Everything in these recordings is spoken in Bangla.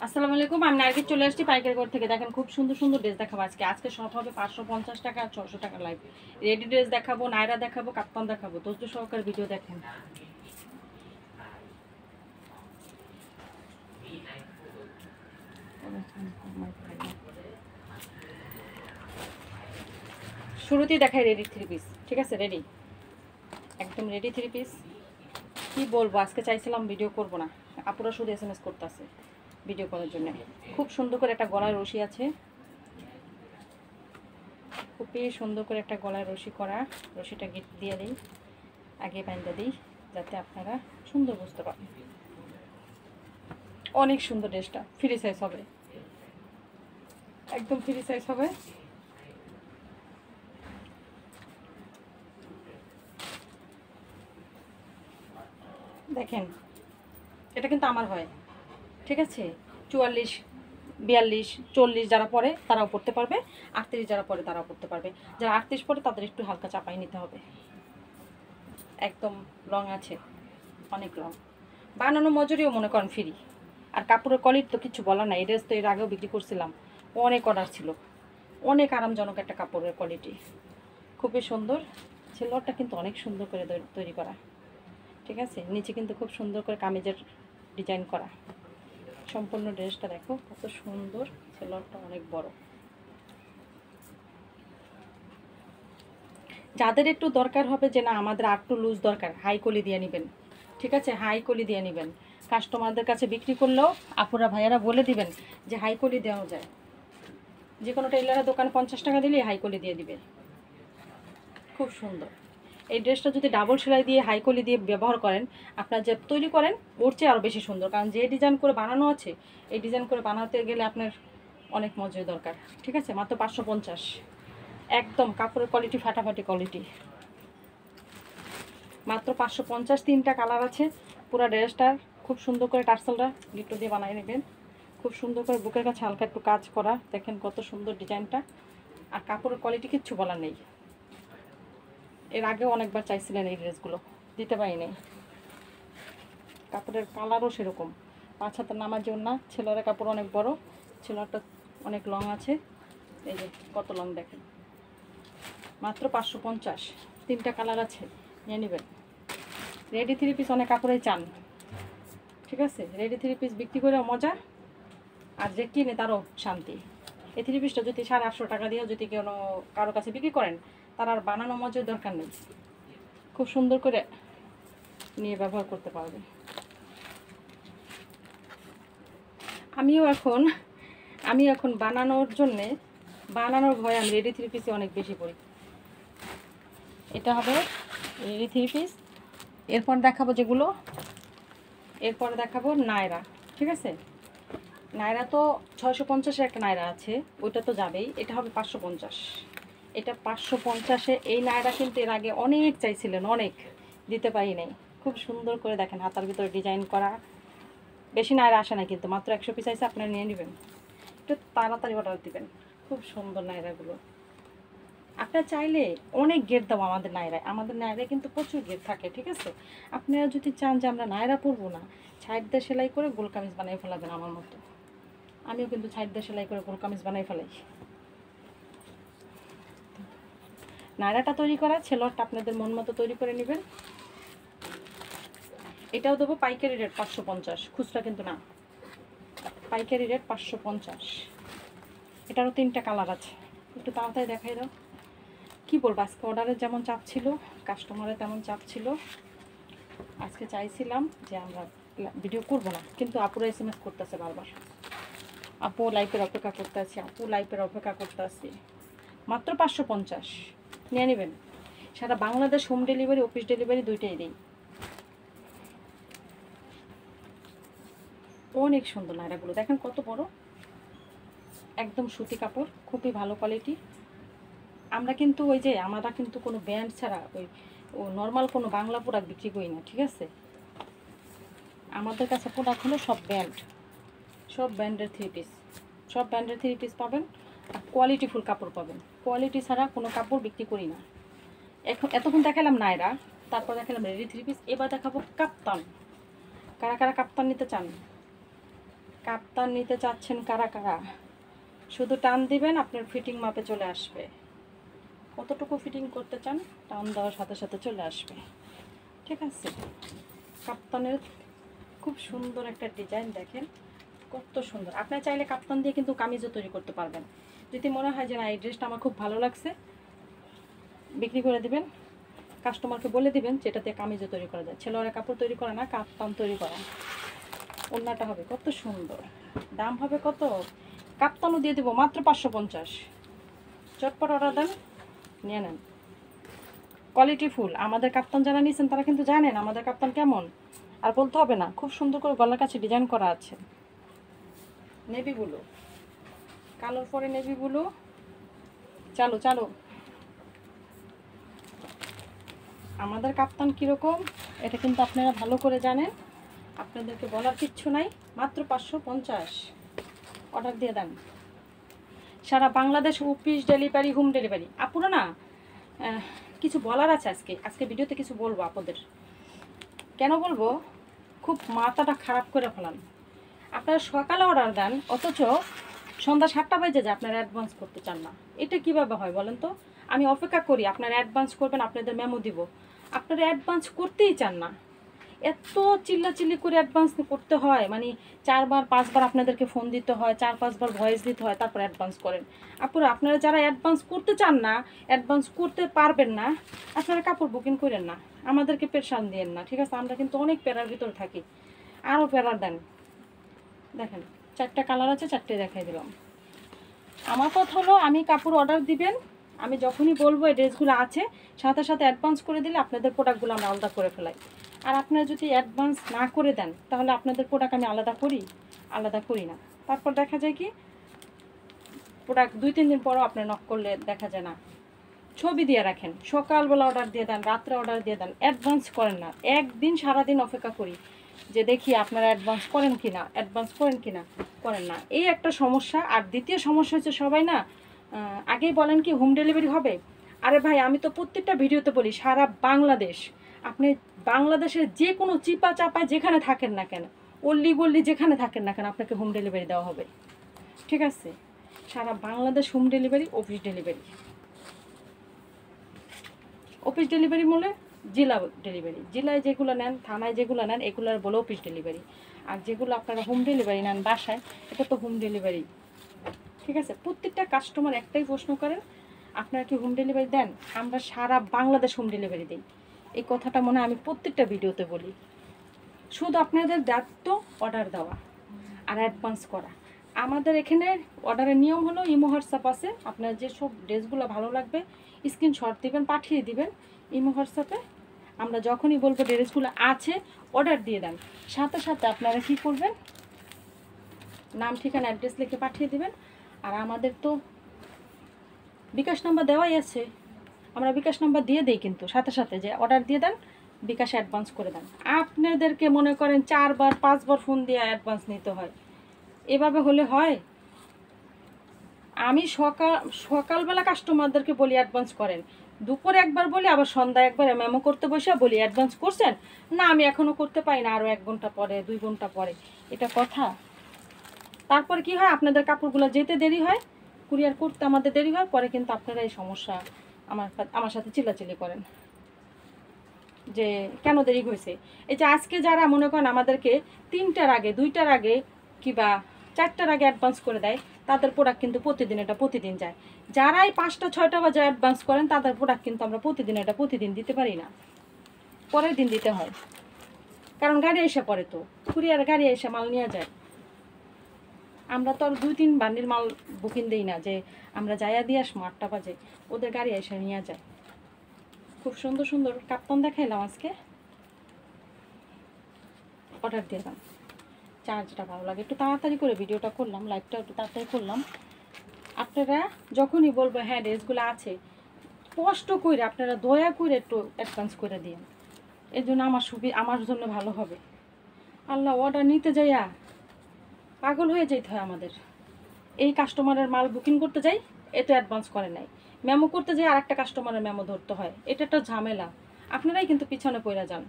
আসসালামু আলাইকুম, আমি নার্গিস চলে আসছি পাইকারি ঘর থেকে। দেখেন খুব সুন্দর সুন্দর ড্রেস দেখাবো আজকে সব হবে 550 টাকা আর 600 টাকা লাইভ। রেডি ড্রেস দেখাবো, নাইরা দেখাবো, কাপ্তান দেখাবো। ধৈর্য সহকারে ভিডিও দেখেন। শুরুতেই দেখাই রেডি থ্রি পিস, ঠিক আছে? রেডি, একদম রেডি থ্রি পিস। কি বলবো, আজকে চাইছিলাম ভিডিও করব না, আপুরা শুধু SMS করতেছে ভিডিও করার জন্য। খুব সুন্দর করে একটা গলায় রশি আছে, খুবই সুন্দর করে একটা গলায় রশি করা। রশিটা গিট দিয়ে দিই, আগে বাইন্দা দিই যাতে আপনারা সুন্দর বুঝতে পারেন। অনেক সুন্দর ড্রেসটা, ফ্রি সাইজ হবে, একদম ফ্রি সাইজ হবে। দেখেন এটা কিন্তু আমার হয়, ঠিক আছে? 44, 42, 40 যারা পরে তারাও পড়তে পারবে, 38 যারা পরে তারাও পড়তে পারবে। যারা 38 পরে তাদের একটু হালকা চাপাই নিতে হবে। একদম লং আছে, অনেক লং, বানানো মজুরিও মনে করেন ফ্রি। আর কাপড়ের কোয়ালিটি তো কিছু বলার নাই। এই ড্রেস তো এর আগেও বিক্রি করছিলাম, অনেক অর্ডার ছিল, অনেক আরামজনক একটা কাপড়ের কোয়ালিটি, খুবই সুন্দর। সেলোয়ারটা কিন্তু অনেক সুন্দর করে তৈরি করা, ঠিক আছে? নিচে কিন্তু খুব সুন্দর করে কামিজের ডিজাইন করা। সম্পূর্ণ ড্রেসটা দেখো কত সুন্দর, সেলোয়ারটা অনেক বড়। যাদের একটু দরকার হবে যে না আমাদের আর একটু লুজ দরকার, হাই কলি দিয়ে নেবেন, ঠিক আছে? হাই কলি দিয়ে নেবেন। কাস্টমারদের কাছে বিক্রি করলেও আপুরা ভাইয়ারা বলে দিবেন যে হাই কলি দেওয়া যায়। যে কোনো টেইলারের দোকানে 50 টাকা দিলেই হাই কলি দিয়ে দিবে। খুব সুন্দর এই ড্রেসটা যদি ডাবল সেলাই দিয়ে হাই কলি দিয়ে ব্যবহার করেন, আপনার যে তৈরি করেন ওর চেয়ে আরও বেশি সুন্দর। কারণ যে ডিজাইন করে বানানো আছে, এই ডিজাইন করে বানাতে গেলে আপনার অনেক মজুরি দরকার, ঠিক আছে? মাত্র 550, একদম কাপড়ের কোয়ালিটি ফাটাফাটি কোয়ালিটি, মাত্র 550। 3টা কালার আছে। পুরো ড্রেসটার খুব সুন্দর করে টার্সেলটা গিট্টু দিয়ে বানিয়ে নেবেন, খুব সুন্দর করে বুকের কাছে হালকা একটু কাজ করা। দেখেন কত সুন্দর ডিজাইনটা, আর কাপড়ের কোয়ালিটি কিচ্ছু বলার নেই। এর আগেও অনেকবার চাইছিলেন এই ড্রেসগুলো, দিতে পারি নাই। কাপড়ের কালারও সেরকম, 5 হাতের নামার জন্য। ছেলের কাপড় অনেক বড়, ছেলেরটা অনেক লং আছে। এই যে কত লং দেখেন, মাত্র 550। 3টা কালার আছে, নিয়ে নেবেন। রেডি থ্রি পিস অনেক কাপড়েই চান, ঠিক আছে? রেডি থ্রি পিস বিক্রি করে মজা, আর যে কিনে তারও শান্তি। এই থ্রি পিসটা যদি 850 টাকা দিয়ে যদি কারো কাছে বিক্রি করেন, তার আর বানানো মজার দরকার নেই, খুব সুন্দর করে নিয়ে ব্যবহার করতে পারবে। আমি এখন বানানোর জন্যে, বানানোর ভয়ে আমি রেডি থ্রি পিসে অনেক বেশি পড়ি। এটা হবে রেডি থ্রি পিস। এরপর দেখাবো যেগুলো, এরপরে দেখাবো নায়রা, ঠিক আছে? নায়রা তো 650-এর একটা নায়রা আছে, ওইটা তো যাবেই। এটা হবে 550, এটা 550-এ। এই নায়রা কিন্তু এর আগে অনেক চাইছিলেন, অনেক, দিতে পারি নাই। খুব সুন্দর করে দেখেন হাতার ভিতরে ডিজাইন করা। বেশি নায়রা আসে না কিন্তু, মাত্র 100 পিস আছে, আপনারা নিয়ে নেবেন। একটু তাড়াতাড়ি অর্ডার দিবেন। খুব সুন্দর নায়রাগুলো। আপনারা চাইলে অনেক গেট দাও আমাদের নায়রায়, আমাদের নায়রায় কিন্তু প্রচুর গেট থাকে, ঠিক আছে? আপনারা যদি চান যে আমরা নায়রা পরবো না, সাইড দিয়ে সেলাই করে গোল কামিজ বানিয়ে ফেলাবেন আমার মতো। আমিও কিন্তু সাইড দিয়ে সেলাই করে গোল কামিজ বানিয়ে ফেলাই। নায়রাটা তৈরি করা, ছেলেরটা আপনাদের মন মতো তৈরি করে নেবেন। এটাও দেবো পাইকারি রেট 550, খুচরা কিন্তু না, পাইকারি রেট 550। এটারও 3টা কালার আছে, একটু তাড়াতাড়ি দেখাই দাও। কী বলবো, আজকে অর্ডারের যেমন চাপ ছিল, কাস্টমারের তেমন চাপ ছিল। আজকে চাইছিলাম যে আমরা ভিডিও করব না, কিন্তু আপুরা SMS করতেছে বারবার, আপু লাইভের অপেক্ষা করতে আছি, আপু লাইভের অপেক্ষা করতে আছি। মাত্র 550, নিয়ে নেবেন। সারা Bangladesh home delivery, office delivery দুইটাই দিই। অনেক সুন্দর নায়রাগুলো দেখেন কত বড়, একদম সুতি কাপড়, খুবই ভালো কোয়ালিটি। আমরা কিন্তু আমরা কিন্তু কোনো ব্র্যান্ড ছাড়া নর্মাল কোনো বাংলা প্রোডাক্ট বিক্রি করি না, ঠিক আছে? আমাদের কাছে প্রোডাক্ট হলো সব ব্র্যান্ড, সব ব্র্যান্ডের থ্রি পিস, সব ব্র্যান্ডের থ্রি পিস পাবেন, আর কোয়ালিটিফুল কাপড় পাবেন। কোয়ালিটি ছাড়া কোনো কাপড় বিক্রি করি না। এতক্ষণ দেখালাম নায়রা, তারপর দেখালাম রেডি থ্রি পিস, এবার দেখাবো কাপ্তান। কারা কারা কাপ্তান নিতে চান? কাপ্তান নিতে চাচ্ছেন কারা কারা, শুধু টান দিবেন, আপনার ফিটিং মাপে চলে আসবে। কতটুকু ফিটিং করতে চান টান দেওয়ার সাথে সাথে চলে আসবে। ঠিক আছে, কাপ্তানের খুব সুন্দর একটা ডিজাইন, দেখেন কত সুন্দর। আপনারা চাইলে কাপ্তান দিয়ে কিন্তু কামিজও তৈরি করতে পারবেন। যদি মনে হয় যে না এই ড্রেসটা আমার খুব ভালো লাগছে, বিক্রি করে দিবেন, কাস্টমারকে বলে দিবেন যেটা দিয়ে কামিজও তৈরি করা যায়। ছেলেরা কাপড় তৈরি করে না, কাপ্তান তৈরি করা। ওড়নাটা হবে কত সুন্দর, দাম হবে কত, কাপ্তানও দিয়ে দেবো মাত্র 550। চটপট অর্ডার দেন, নিয়ে নেন। Quality full. আমাদের কাপ্তান যারা নিয়েছেন তারা কিন্তু জানেন আমাদের কাপ্তান কেমন, আর বলতে হবে না, খুব সুন্দর করে গলার কাছে ডিজাইন করা আছে। নেভি ব্লু, কালোর পরে নেভি ব্লু। চালু চালু। আমাদের কাপ্তান কীরকম এটা কিন্তু আপনারা ভালো করে জানেন, আপনাদেরকে বলার কিচ্ছু নাই। মাত্র 550, অর্ডার দিয়ে দেন। সারা Bangladesh office delivery, home delivery. আপুরা না কিছু বলার আছে, আজকে ভিডিওতে কিছু বলবো আপনাদের। কেন বলবো, খুব মাথাটা খারাপ করে ফেলান। আপনারা সকালে অর্ডার দেন, অথচ সন্ধ্যা 7টা বেজে যায় আপনারা অ্যাডভান্স করতে চান না। এটা কীভাবে হয় বলেন তো? আমি অপেক্ষা করি আপনারা অ্যাডভান্স করবেন, আপনাদের মেমো দিব, আপনারা অ্যাডভান্স করতেই চান না। এত চিল্লাচিল্লি করে অ্যাডভান্স করতে হয়, মানে 4বার 5বার আপনাদেরকে ফোন দিতে হয়, 4-5বার ভয়েস দিতে হয়, তারপর অ্যাডভান্স করেন। আপনারা যারা অ্যাডভান্স করতে চান না, অ্যাডভান্স করতে পারবেন না, আপনারা কাপড় বুকিং করেন না, আমাদেরকে পেরেশান দিয়েন না। ঠিক আছে, আমরা কিন্তু অনেক প্যারার ভিতরে থাকি, আরও প্যারার দেন। দেখেন 4টা কালার আছে, 4টে দেখাই দিলাম। আমার কথা হলো, আমি কাপড় অর্ডার দিবেন, আমি যখনই বলবো এই ড্রেসগুলো আছে, সাথে সাথে অ্যাডভান্স করে দিলে আপনাদের প্রোডাক্টগুলো আমরা আলাদা করে ফেলাই। আর আপনারা যদি অ্যাডভান্স না করে দেন তাহলে আপনাদের প্রোডাক্ট আমি আলাদা করি না। তারপর দেখা যায় কি, প্রোডাক্ট 2-3 দিন পরও আপনার নক করলে দেখা যায় না। ছবি দিয়ে রাখেন, সকালবেলা অর্ডার দিয়ে দেন, রাত্রে অর্ডার দিয়ে দেন, অ্যাডভান্স করেন না। একদিন সারাদিন অপেক্ষা করি যে দেখি আপনারা অ্যাডভান্স করেন কি না, করেন না। এই একটা সমস্যা। আর দ্বিতীয় সমস্যা হচ্ছে, সবাই না আগেই বলেন কি হোম ডেলিভারি হবে। আরে ভাই, আমি তো প্রত্যেকটা ভিডিওতে বলি সারা বাংলাদেশ, আপনি বাংলাদেশের যে কোনো চিপা চাপায় যেখানে থাকেন না কেন, অল্লি গল্লি যেখানে থাকেন না কেন, আপনাকে হোম ডেলিভারি দেওয়া হবে। ঠিক আছে, সারা Bangladesh home delivery, office delivery. Office delivery বলে জেলা ডেলিভারি, জেলায় যেগুলো নেন, থানায় যেগুলো নেন, এগুলোর বলে অফিস ডেলিভারি। আর যেগুলো আপনারা হোম ডেলিভারি নেন বাসায়, এটা তো হোম ডেলিভারি। ঠিক আছে, প্রত্যেকটা কাস্টমার একটাই প্রশ্ন করেন, আপনারা কি হোম ডেলিভারি দেন? আমরা সারা বাংলাদেশ হোম ডেলিভারি দিই। এই কথাটা মনে হয় আমি প্রত্যেকটা ভিডিওতে বলি। শুধু আপনাদের দায়িত্ব অর্ডার দেওয়া আর অ্যাডভান্স করা। আমাদের এখানে অর্ডারের নিয়ম হলো, ইমো হোয়াটসঅ্যাপ আছে, আপনার যেসব ড্রেসগুলো ভালো লাগবে স্ক্রিনশট দিবেন, পাঠিয়ে দিবেন ইমো হোয়াটসঅ্যাপে। আমরা যখনই বলবো ড্রেসগুলো আছে, অর্ডার দিয়ে দেন, সাথে সাথে আপনারা কী করবেন, নাম ঠিকানা অ্যাড্রেস লিখে পাঠিয়ে দিবেন। আর আমাদের তো বিকাশ নাম্বার দেওয়াই আছে, আমরা বিকাশ নাম্বার দিয়ে দিই, কিন্তু সাথে সাথে যে অর্ডার দিয়ে দেন, বিকাশে অ্যাডভান্স করে দেন। আপনাদেরকে মনে করেন 4বার 5বার ফোন দিয়ে অ্যাডভান্স নিতে হয়, এভাবে হলে হয়? আমি সকালবেলা কাস্টমারদেরকে বলি অ্যাডভান্স করেন, দুপুরে একবার বলি, আবার সন্ধ্যায় একবার মেমো করতে বসে বলি অ্যাডভান্স করছেন না, আমি এখনও করতে পারি না, আরও 1 ঘন্টা পরে, 2 ঘন্টা পরে। এটা কথা? তারপরে কি হয়, আপনাদের কাপড়গুলো যেতে দেরি হয়, কুরিয়ার করতে আমাদের দেরি হয়, পরে কিন্তু আপনারা এই সমস্যা আমার সাথে চিল্লাচিল্লি করেন যে কেন দেরি হয়েছে। এই যে আজকে যারা মনে করেন আমাদেরকে 3টার আগে, 2টার আগে কিংবা 4টার আগে অ্যাডভান্স করে দেয়, তাদের প্রোডাক্ট কিন্তু প্রতিদিন যায়। যারাই 5টা 6টা বাজে অ্যাডভান্স করেন, তাদের প্রোডাক্ট কিন্তু আমরা প্রতিদিন দিতে পারি না, পরের দিন দিতে হয়। কারণ গাড়ি এসে পড়ে, তো কুরিয়ার গাড়ি এসে মাল নিয়ে যায়। আমরা তো আর 2-3 বান্ডিল মাল বুকিং দিই না যে আমরা যাইয়া দিয়ে আসবো 8টা বাজে, ওদের গাড়ি এসে নিয়ে যায়। খুব সুন্দর সুন্দর কাপ্তান দেখাইলাম আজকে, অর্ডার দিয়ে দাম। চার্জটা ভালো লাগে, একটু তাড়াতাড়ি করে ভিডিওটা করলাম, লাইভটা একটু তাড়াতাড়ি করলাম। আপনারা যখনই বলবো হ্যাঁ ড্রেসগুলো আছে, কষ্ট করে আপনারা দয়া করে একটু অ্যাডভান্স করে দিন, এর জন্য আমার জন্য ভালো হবে। আল্লাহ, অর্ডার নিতে যাইয়া পাগল হয়ে যেতে হয় আমাদের। এই কাস্টমারের মাল বুকিং করতে যাই, এ তো অ্যাডভান্স করে নাই, মেমো করতে যাই আর একটা কাস্টমারের মেমো ধরতে হয়, এটা একটা ঝামেলা। আপনারাই কিন্তু পিছনে পড়ে যান।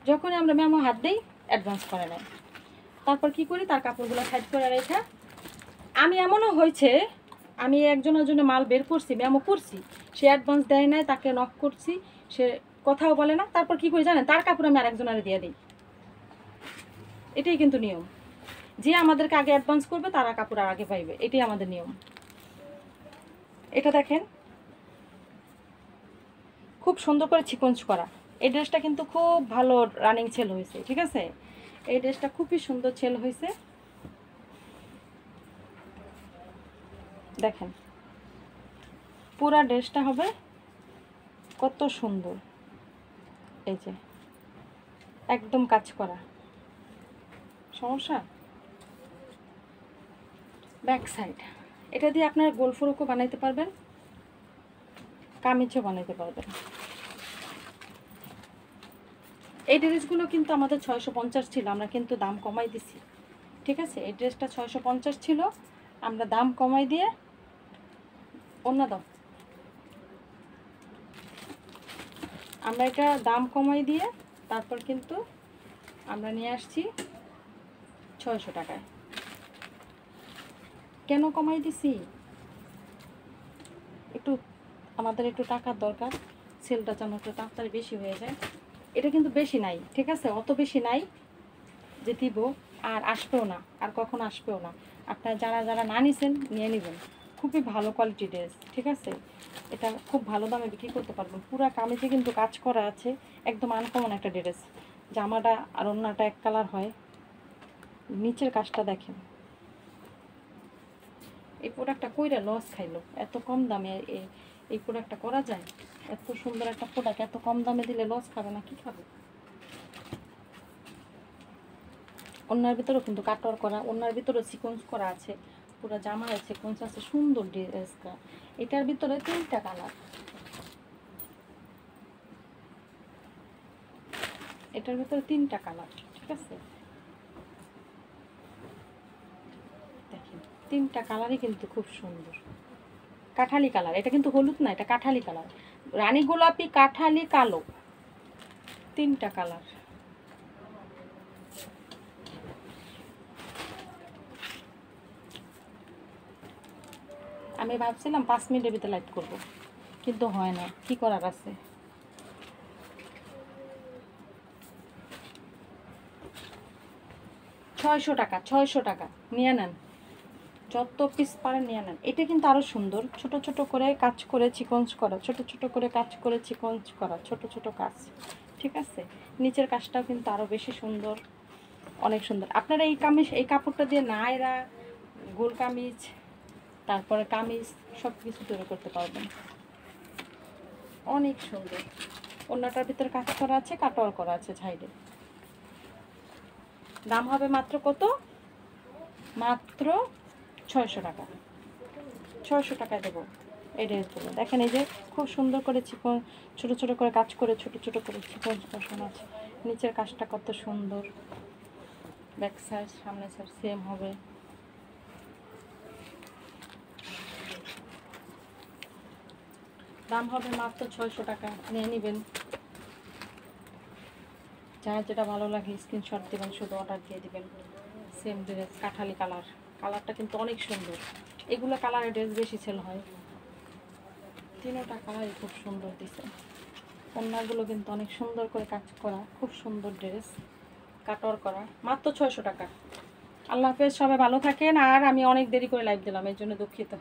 যখনই আমরা মেমো হাত দিই, অ্যাডভান্স করে নেয়। তারপর কি করি, তার কাপড়গুলো সাইড করে রেখে আমি এমনও হয়েছে আমি একজনের জন্য মাল বের করছি, মেমো করছি, সে অ্যাডভান্স দেয় নাই, তাকে নক করছি, সে কথাও বলে না, তারপর কি করি জানেন, তার কাপড় আমি আরেকজনের দিয়ে দিই। এটাই কিন্তু নিয়ম, যে আমাদেরকে আগে অ্যাডভান্স করবে তারা কাপড় আর আগে পাইবে, এটাই আমাদের নিয়ম। এটা দেখেন খুব সুন্দর করে সিকোয়েন্স করা, এই ড্রেসটা কিন্তু খুব ভালো রানিং সেল হয়েছে, ঠিক আছে, এই ড্রেসটা খুবই সুন্দর সেল হয়েছে। দেখেন পুরা ড্রেসটা হবে কত সুন্দর, এই যে একদম কাজ করা, সমস্যা ব্যাক সাইড, এটা দিয়ে আপনারা গোল ফ্রকও বানাইতে পারবেন, কামিজও বানাইতে পারবেন। এই ড্রেসগুলো কিন্তু আমাদের 650 ছিল, আমরা কিন্তু দাম কমাই দিছি, ঠিক আছে, এই ড্রেসটা 650 ছিল, আমরা দাম কমাই দিয়ে অন্য দাম, আমরা এটা দাম কমাই দিয়ে তারপর কিন্তু আমরা নিয়ে আসছি 600 টাকায়। কেন কমাই দিছি, একটু আমাদের একটু টাকার দরকার, সেলটা যেন একটু তাড়াতাড়ি বেশি হয়ে যায়। এটা কিন্তু বেশি নাই, ঠিক আছে, অত বেশি নাই যে দিব, আর আসবেও না, আর কখন আসবেও না। আপনারা যারা যারা না নিছেন নিয়ে নেবেন, খুবই ভালো কোয়ালিটি ড্রেস, ঠিক আছে, এটা খুব ভালো দামে বিক্রি করতে পারবেন। পুরো কামিজে কিন্তু কাজ করা আছে, একদম আনকমন একটা ড্রেস। জামাটা আর ওড়নাটা এক কালার হয়, নিচের কাজটা দেখেন। এই প্রোডাক্টটা কইরা লস খাইলো, এত কম দামে এই প্রোডাক্টটা করা যায়? এত সুন্দর একটা প্রোডাক্ট এত কম দামে দিলে লস খাবে না, কি খাবে? ওনার ভিতরেও কিন্তু কাটওয়ার করা, ওনার ভিতরেও সিকোয়েন্স করা আছে, পুরো জামায় সিকোয়েন্স আছে, সুন্দর ড্রেসটা। এটার ভিতরে 3টা কালার, এটার ভিতরে 3টা কালার, ঠিক আছে, দেখেন 3টা কালারই কিন্তু খুব সুন্দর। কাঠালি কালার, এটা কিন্তু হলুদ না, এটা কাঠালি কালার, রানী গোলাপি, কাঠালি, কালো, 3টা কালার। আমি ভাবছিলাম 5 মিনিটের ভিতরে লাইট করব, কিন্তু হয় না, কি করার আছে। 600 টাকা, 600 টাকা নিয়ে নেন, যত পিস পারেন নিয়ে নেন। এটা কিন্তু আরও সুন্দর, ছোট ছোট করে কাজ করে চিকঞ্চ করা, ছোট ছোট করে কাজ করে চিকঞ্চ করা, ছোট ছোট কাজ, ঠিক আছে, নিচের কাজটাও কিন্তু আরও বেশি সুন্দর, অনেক সুন্দর। আপনারা এই কামিজ, এই কাপড়টা দিয়ে নায়রা, গোল কামিজ, তারপরে কামিজ সব কিছু তৈরি করতে পারবেন, অনেক সুন্দর। ওড়নাটার ভিতরে কাজ করা আছে, কাটওয়ার করা আছে সাইডে। দাম হবে মাত্র কত? মাত্র 600 টাকা, 600 টাকায় দেবো এই ড্রেসগুলো। দেখেন এই যে খুব সুন্দর করে চিকন ছোট ছোট করে কাজ করে, ছোট ছোট করে চিকন বসানো আছে, নিচের কাজটা কত সুন্দর, ব্যাক সাইড সামনে সাইড সেম হবে। দাম হবে মাত্র 600 টাকা, নিয়ে নেবেন। যার যেটা ভালো লাগে স্ক্রিনশট দেবেন, শুধু অর্ডার দিয়ে দিবেন। সেম ড্রেস, কাঠালি কালার, কালারটা কিন্তু অনেক সুন্দর, এগুলো কালারের ড্রেস বেশি সেল হয়। 3টা কালারই খুব সুন্দর দিছে, ওড়নাগুলো কিন্তু অনেক সুন্দর করে কাজ করা, খুব সুন্দর ড্রেস, কাটওয়ার করা, মাত্র 600 টাকা। আল্লাহ হাফেজ, সবাই ভালো থাকেন। আর আমি অনেক দেরি করে লাইভ দিলাম, এর জন্য দুঃখিত।